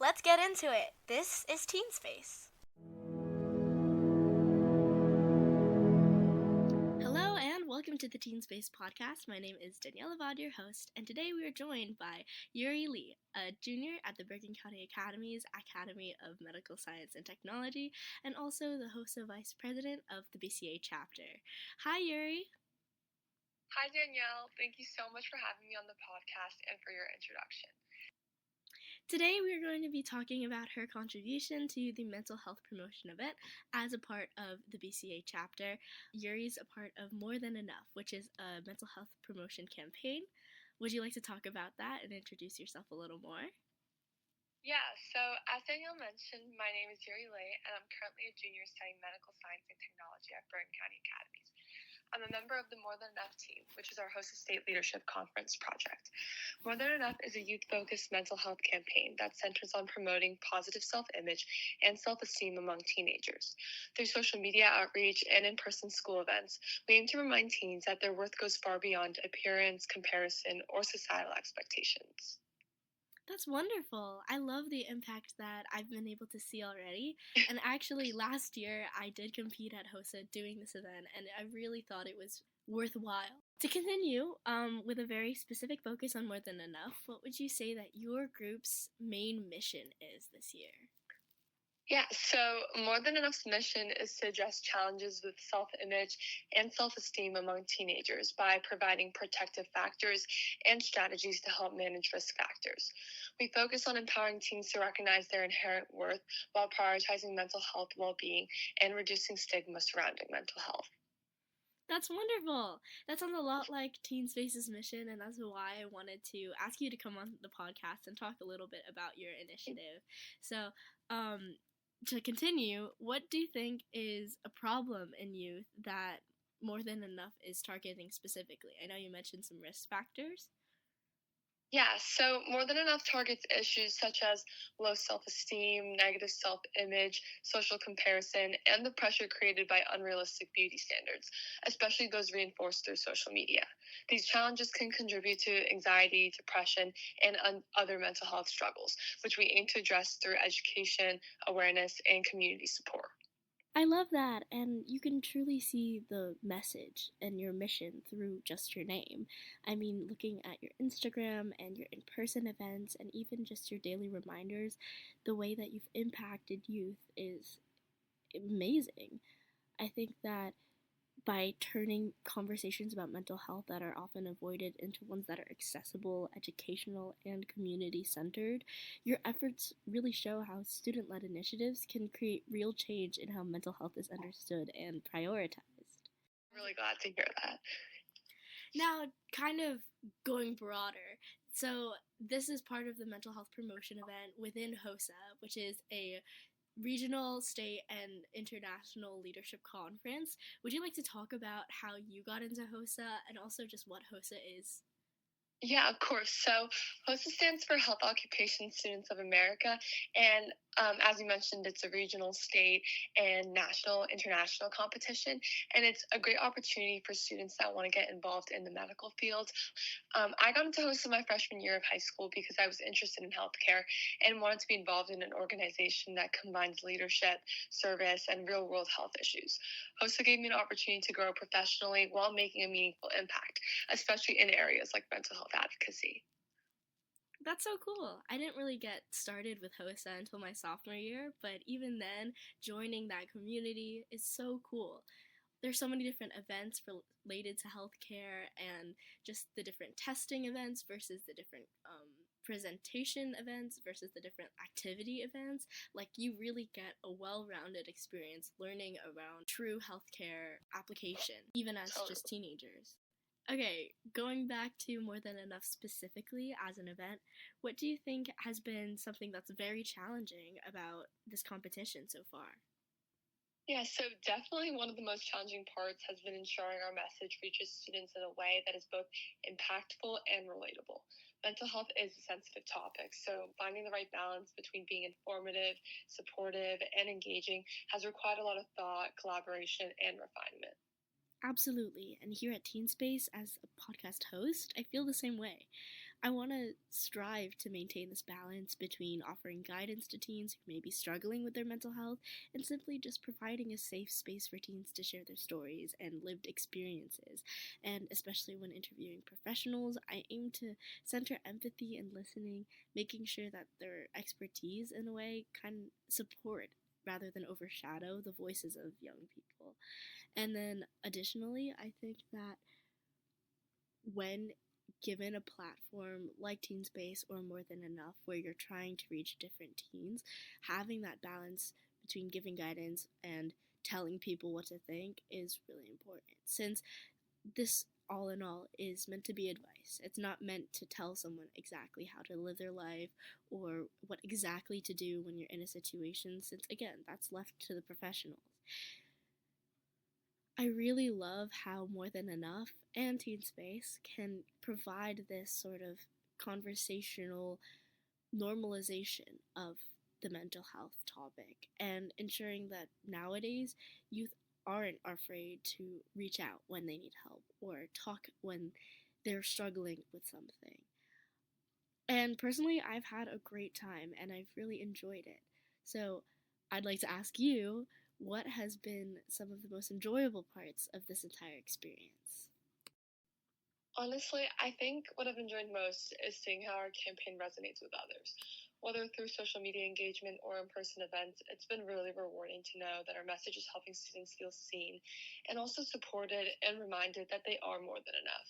let's get into it. This is Teen Space. Hello and welcome to the Teen Space podcast. My name is Daniela Vod, your host, and today we are joined by Yuri Lee, a junior at the Bergen County Academy's Academy of Medical Science and Technology, and also the HOSA Vice President of the BCA chapter. Hi, Yuri. Hi, Danielle. Thank you so much for having me on the podcast and for your introduction. Today we are going to be talking about her contribution to the mental health promotion event as a part of the BCA chapter. Yuri's a part of More Than Enough, which is a mental health promotion campaign. Would you like to talk about that and introduce yourself a little more? Yeah, so as Danielle mentioned, my name is Yuri Lee, and I'm currently a junior studying medical science and technology at Bergen County Academies. I'm a member of the More Than Enough team, which is our HOSA State Leadership Conference project. More Than Enough is a youth-focused mental health campaign that centers on promoting positive self-image and self-esteem among teenagers. Through social media outreach and in-person school events, we aim to remind teens that their worth goes far beyond appearance, comparison, or societal expectations. That's wonderful. I love the impact that I've been able to see already. And actually, last year, I did compete at HOSA doing this event, and I really thought it was worthwhile. To continue, with a very specific focus on More Than Enough, what would you say that your group's main mission is this year? Yeah, so More Than Enough's mission is to address challenges with self-image and self-esteem among teenagers by providing protective factors and strategies to help manage risk factors. We focus on empowering teens to recognize their inherent worth while prioritizing mental health well-being and reducing stigma surrounding mental health. That's wonderful. That sounds a lot like Teen Space's mission, and that's why I wanted to ask you to come on the podcast and talk a little bit about your initiative. So, to continue, what do you think is a problem in youth that More Than Enough is targeting specifically? I know you mentioned some risk factors. Yeah, so More Than Enough targets issues such as low self-esteem, negative self-image, social comparison, and the pressure created by unrealistic beauty standards, especially those reinforced through social media. These challenges can contribute to anxiety, depression, and other mental health struggles, which we aim to address through education, awareness, and community support. I love that, and you can truly see the message and your mission through just your name. I mean, looking at your Instagram and your in-person events and even just your daily reminders, the way that you've impacted youth is amazing. I think that by turning conversations about mental health that are often avoided into ones that are accessible, educational, and community-centered, your efforts really show how student-led initiatives can create real change in how mental health is understood and prioritized. Really glad to hear that. Now, kind of going broader, so this is part of the mental health promotion event within HOSA, which is a regional, state, and international leadership conference. Would you like to talk about how you got into HOSA and also just what HOSA is? Yeah, of course. So HOSA stands for Health Occupation Students of America. And as you mentioned, it's a regional, state, and national, international competition. And it's a great opportunity for students that want to get involved in the medical field. I got into HOSA my freshman year of high school because I was interested in healthcare and wanted to be involved in an organization that combines leadership, service, and real-world health issues. HOSA gave me an opportunity to grow professionally while making a meaningful impact, especially in areas like mental health advocacy. That's so cool. I didn't really get started with HOSA until my sophomore year, but even then, joining that community is so cool. There's so many different events related to healthcare and just the different testing events versus the different presentation events versus the different activity events. Like, you really get a well-rounded experience learning around true healthcare application, even as just teenagers. Okay, going back to More Than Enough specifically as an event, what do you think has been something that's very challenging about this competition so far? Yeah, so definitely one of the most challenging parts has been ensuring our message reaches students in a way that is both impactful and relatable. Mental health is a sensitive topic, so finding the right balance between being informative, supportive, and engaging has required a lot of thought, collaboration, and refinement. Absolutely, and here at Teen Space, as a podcast host, I feel the same way. I want to strive to maintain this balance between offering guidance to teens who may be struggling with their mental health and simply just providing a safe space for teens to share their stories and lived experiences. And especially when interviewing professionals, I aim to center empathy and listening, making sure that their expertise, in a way, can support rather than overshadow the voices of young people. And then additionally, I think that when given a platform like Teen Space or More Than Enough, where you're trying to reach different teens, having that balance between giving guidance and telling people what to think is really important. Since this, all in all, is meant to be advice, it's not meant to tell someone exactly how to live their life or what exactly to do when you're in a situation, since, again, that's left to the professionals. I really love how More Than Enough and Teen Space can provide this sort of conversational normalization of the mental health topic and ensuring that nowadays youth aren't afraid to reach out when they need help or talk when they're struggling with something. And personally, I've had a great time and I've really enjoyed it. So I'd like to ask you, what has been some of the most enjoyable parts of this entire experience? Honestly, I think what I've enjoyed most is seeing how our campaign resonates with others. Whether through social media engagement or in person events, it's been really rewarding to know that our message is helping students feel seen and also supported and reminded that they are more than enough.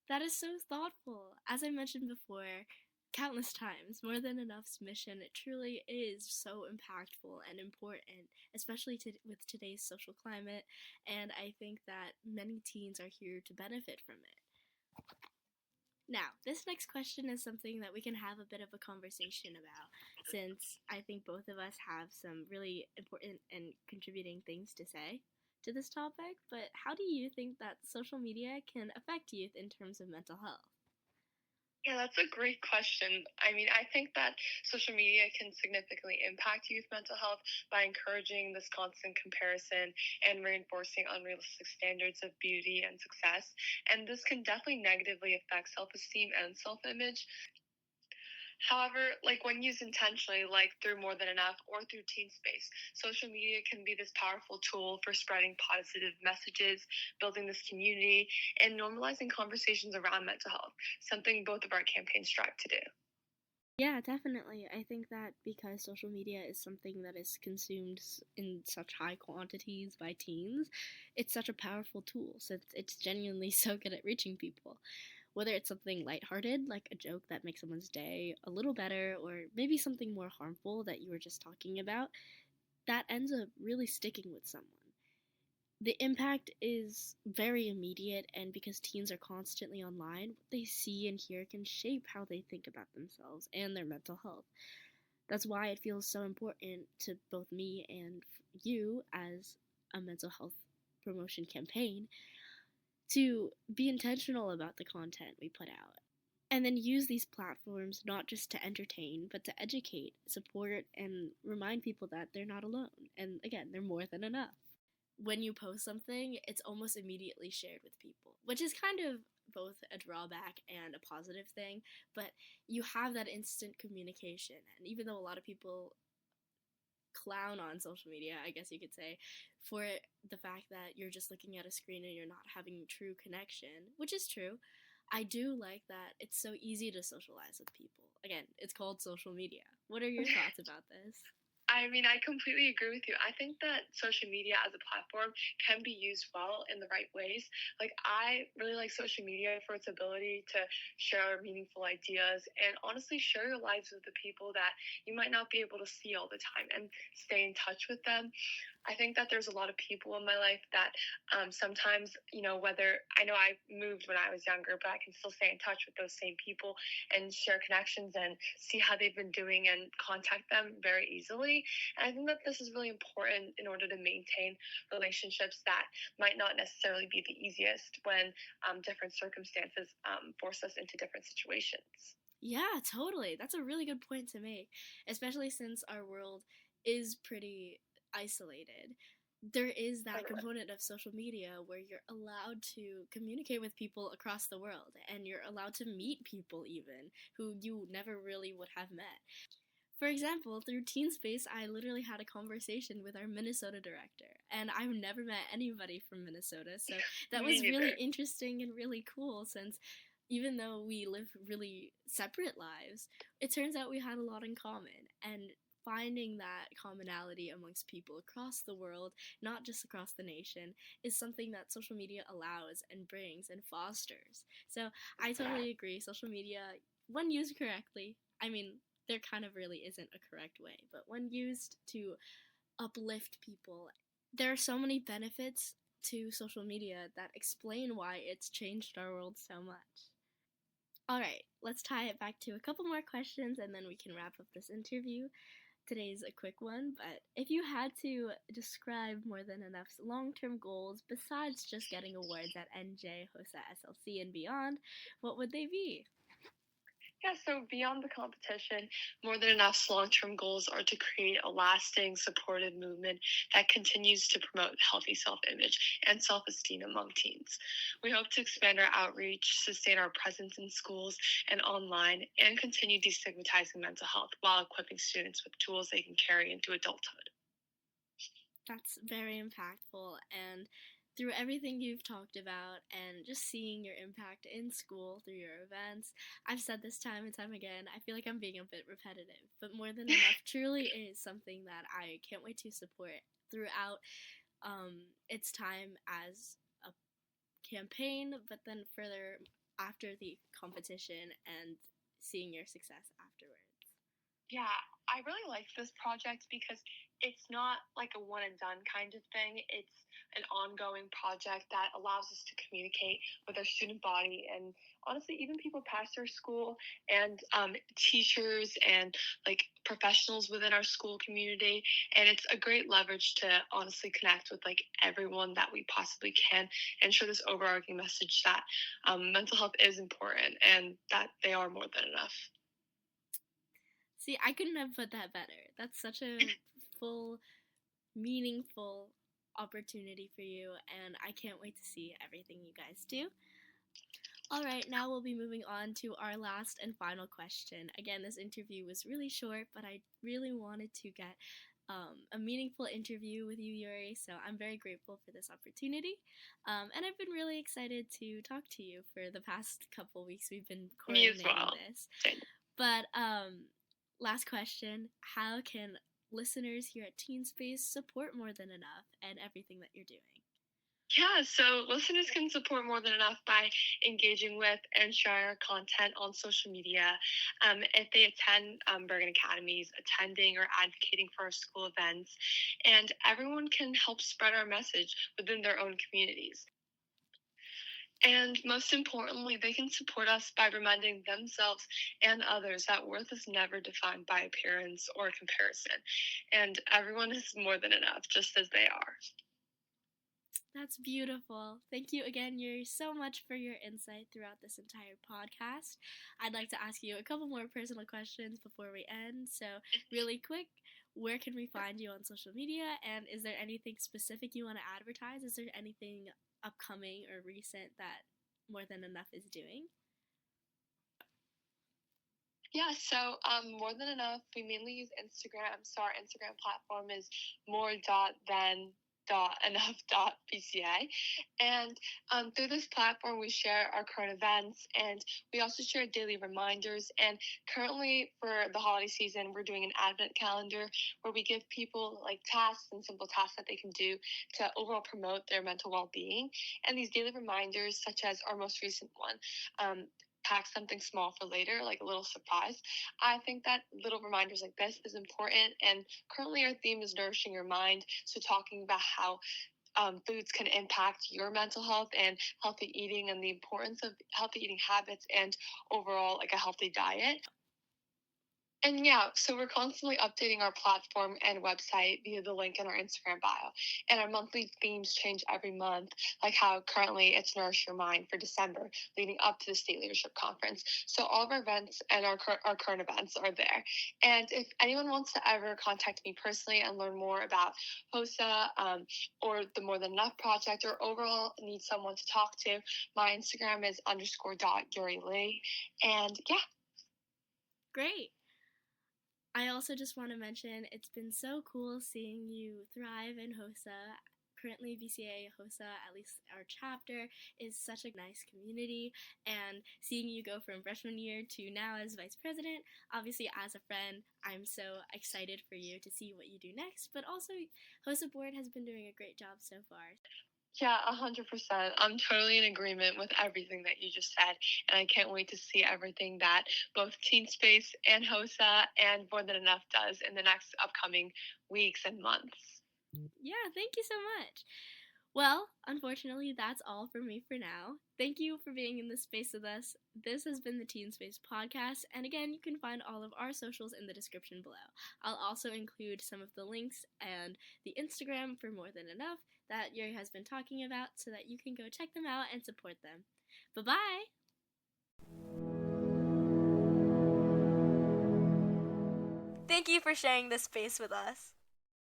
That is so thoughtful. As I mentioned before, countless times, More Than Enough's mission it truly is so impactful and important, especially with today's social climate, and I think that many teens are here to benefit from it. Now, this next question is something that we can have a bit of a conversation about, since I think both of us have some really important and contributing things to say to this topic. But how do you think that social media can affect youth in terms of mental health? Yeah, that's a great question. I mean, I think that social media can significantly impact youth mental health by encouraging this constant comparison and reinforcing unrealistic standards of beauty and success. And this can definitely negatively affect self esteem and self image. However, like when used intentionally, like through More Than Enough or through Teen Space, social media can be this powerful tool for spreading positive messages, building this community, and normalizing conversations around mental health, something both of our campaigns strive to do. Yeah, definitely. I think that because social media is something that is consumed in such high quantities by teens, it's such a powerful tool since it's genuinely so good at reaching people. Whether it's something lighthearted, like a joke that makes someone's day a little better, or maybe something more harmful that you were just talking about, that ends up really sticking with someone. The impact is very immediate, and because teens are constantly online, what they see and hear can shape how they think about themselves and their mental health. That's why it feels so important to both me and you, as a mental health promotion campaign, to be intentional about the content we put out. And then use these platforms not just to entertain, but to educate, support, and remind people that they're not alone. And again, they're more than enough. When you post something, it's almost immediately shared with people, which is kind of both a drawback and a positive thing, but you have that instant communication. And even though a lot of people clown on social media, I guess you could say, for the fact that you're just looking at a screen and you're not having true connection, which is true, I do like that it's so easy to socialize with people. Again, it's called social media. What are your thoughts about this? I mean, I completely agree with you. I think that social media as a platform can be used well in the right ways. Like, I really like social media for its ability to share meaningful ideas and honestly share your lives with the people that you might not be able to see all the time and stay in touch with them. I think that there's a lot of people in my life that sometimes, whether I know I moved when I was younger, but I can still stay in touch with those same people and share connections and see how they've been doing and contact them very easily. And I think that this is really important in order to maintain relationships that might not necessarily be the easiest when different circumstances force us into different situations. Yeah, totally. That's a really good point to make, especially since our world is pretty isolated. there is that Totally. component of social media where you're allowed to communicate with people across the world, and you're allowed to meet people even who you never really would have met. For example, through TeenSpace, I literally had a conversation with our Minnesota director, and I've never met anybody from Minnesota, so that Me was really neither. interesting and really cool since even though we live really separate lives, it turns out we had a lot in common. And finding that commonality amongst people across the world, not just across the nation, is something that social media allows and brings and fosters. So I totally agree. Social media, when used correctly, I mean, there kind of really isn't a correct way, but when used to uplift people, there are so many benefits to social media that explain why it's changed our world so much. All right, let's tie it back to a couple more questions and then we can wrap up this interview. Today's a quick one, but if you had to describe More Than Enough's long term goals besides just getting awards at NJ, HOSA, SLC, and beyond, what would they be? Yeah, so beyond the competition, More Than Enough's long term goals are to create a lasting, supportive movement that continues to promote healthy self image and self esteem among teens. We hope to expand our outreach, sustain our presence in schools and online, and continue destigmatizing mental health while equipping students with tools they can carry into adulthood. That's very impactful, and through everything you've talked about and just seeing your impact in school through your events, I've said this time and time again, I feel like I'm being a bit repetitive, but More Than Enough truly is something that I can't wait to support throughout its time as a campaign, but then further after the competition and seeing your success afterwards. Yeah, I really like this project because it's not like a one and done kind of thing. It's an ongoing project that allows us to communicate with our student body and honestly, even people past our school and teachers and like professionals within our school community. And it's a great leverage to honestly connect with like everyone that we possibly can and share this overarching message that mental health is important and that they are more than enough. See, I couldn't have put that better. That's such a full, meaningful opportunity for you, and I can't wait to see everything you guys do. All right, now we'll be moving on to our last and final question. Again, this interview was really short, but I really wanted to get a meaningful interview with you, Yuri, so I'm very grateful for this opportunity. And I've been really excited to talk to you for the past couple weeks. We've been Me as coordinating well. this. But last question, how can listeners here at Teen Space support More Than Enough and everything that you're doing? Yeah, so listeners can support More Than Enough by engaging with and sharing our content on social media. If they attend Bergen Academies, attending or advocating for our school events, and everyone can help spread our message within their own communities. And most importantly, they can support us by reminding themselves and others that worth is never defined by appearance or comparison. And everyone is more than enough, just as they are. That's beautiful. Thank you again, Yuri, so much for your insight throughout this entire podcast. I'd like to ask you a couple more personal questions before we end. So, really quick, where can we find you on social media? And is there anything specific you want to advertise? Is there anything upcoming or recent that More Than Enough is doing? Yeah, so more than enough. We mainly use Instagram. So our Instagram platform is more.than.enough.bca. And through this platform, we share our current events and we also share daily reminders. And currently, for the holiday season, we're doing an advent calendar where we give people like tasks and simple tasks that they can do to overall promote their mental well being. And these daily reminders, such as our most recent one, pack something small for later, like a little surprise. I think that little reminders like this is important. And currently, our theme is nourishing your mind. So, talking about how foods can impact your mental health and healthy eating and the importance of healthy eating habits and overall like a healthy diet. And yeah, so we're constantly updating our platform and website via the link in our Instagram bio. And our monthly themes change every month, like how currently it's Nourish Your Mind for December, leading up to the State Leadership Conference. So all of our events and our current events are there. And if anyone wants to ever contact me personally and learn more about HOSA or the More Than Enough project, or overall need someone to talk to, my Instagram is _.Yuri. And yeah. Great. I also just want to mention it's been so cool seeing you thrive in HOSA. Currently, VCA HOSA, at least our chapter, is such a nice community, and seeing you go from freshman year to now as vice president, obviously as a friend, I'm so excited for you to see what you do next, but also HOSA board has been doing a great job so far. Yeah, 100%. I'm totally in agreement with everything that you just said, and I can't wait to see everything that both Teen Space and HOSA and More Than Enough does in the next upcoming weeks and months. Yeah, thank you so much. Well, unfortunately, that's all for me for now. Thank you for being in this space with us. This has been the Teen Space Podcast, and again, you can find all of our socials in the description below. I'll also include some of the links and the Instagram for More Than Enough that Yuri has been talking about so that you can go check them out and support them. Bye-bye! Thank you for sharing this space with us.